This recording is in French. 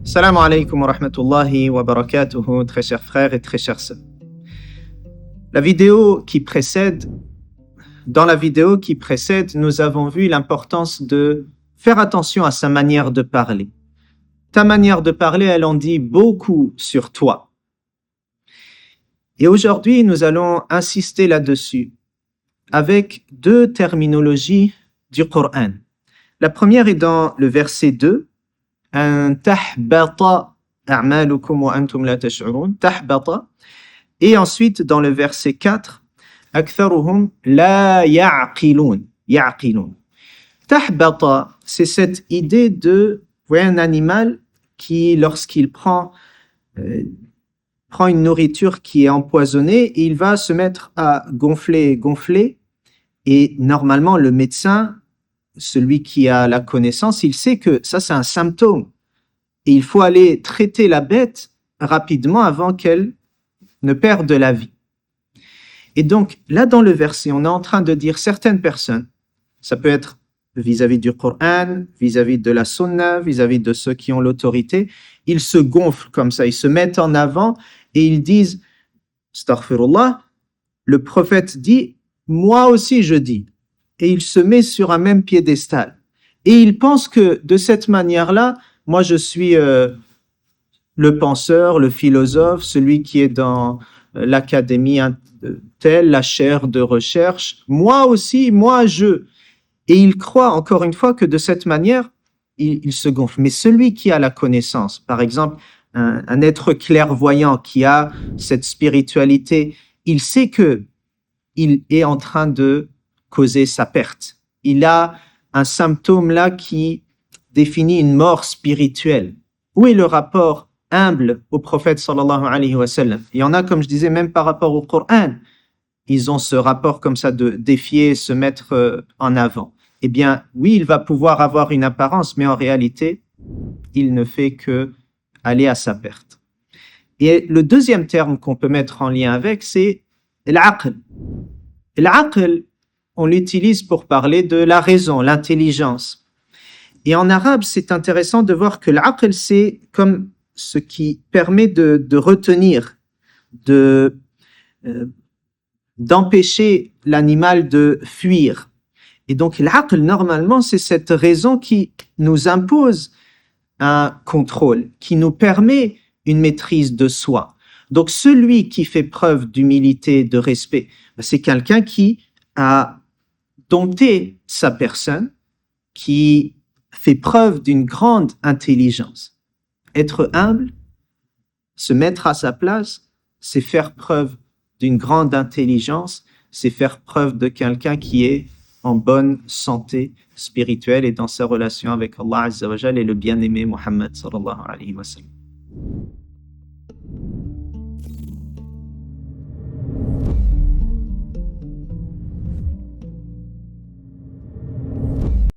Salam alaikum wa rahmatullahi wa barakatuhu, très chers frères et très chères sœurs. Dans la vidéo qui précède, nous avons vu l'importance de faire attention à sa manière de parler. Ta manière de parler, elle en dit beaucoup sur toi. Et aujourd'hui, nous allons insister là-dessus avec deux terminologies du Coran. La première est dans le verset 2. Tahbata a'malukum wa antum la tash'urun. Tahbata. Et ensuite, dans le verset 4, aktharuhum la ya'qilun. Ya'qilun. Tahbata, c'est cette idée de, vous voyez, un animal qui, lorsqu'il prend une nourriture qui est empoisonnée, il va se mettre à gonfler. Et normalement, le médecin, celui qui a la connaissance, il sait que ça, c'est un symptôme. Et il faut aller traiter la bête rapidement avant qu'elle ne perde la vie. Et donc, là, dans le verset, on est en train de dire certaines personnes, ça peut être vis-à-vis du Coran, vis-à-vis de la Sunna, vis-à-vis de ceux qui ont l'autorité, ils se gonflent comme ça, ils se mettent en avant et ils disent, astaghfirullah, le prophète dit, moi aussi je dis. Et il se met sur un même piédestal. Et il pense que de cette manière-là, moi je suis le penseur, le philosophe, celui qui est dans l'académie telle, la chaire de recherche. Moi aussi, moi je. Et il croit encore une fois que de cette manière, il se gonfle. Mais celui qui a la connaissance, par exemple, un être clairvoyant qui a cette spiritualité, il sait que il est en train de causer sa perte. Il a un symptôme là qui définit une mort spirituelle. Où est le rapport humble au prophète sallallahu alayhi wa sallam? Il y en a, comme je disais, même par rapport au Coran. Ils ont ce rapport comme ça de défier, se mettre en avant. Eh bien, oui, il va pouvoir avoir une apparence, mais en réalité, il ne fait que aller à sa perte. Et le deuxième terme qu'on peut mettre en lien avec, c'est l'aql. L'aql, on l'utilise pour parler de la raison, l'intelligence. Et en arabe, c'est intéressant de voir que l'aql, c'est comme ce qui permet de retenir, d'empêcher l'animal de fuir. Et donc, l'aql, normalement, c'est cette raison qui nous impose un contrôle, qui nous permet une maîtrise de soi. Donc, celui qui fait preuve d'humilité, de respect, c'est quelqu'un qui a dompté sa personne, qui fait preuve d'une grande intelligence. Être humble, se mettre à sa place, c'est faire preuve d'une grande intelligence, c'est faire preuve de quelqu'un qui est en bonne santé spirituelle et dans sa relation avec Allah Azza wa Jal et le bien-aimé Muhammad sallallahu alayhi wa sallam.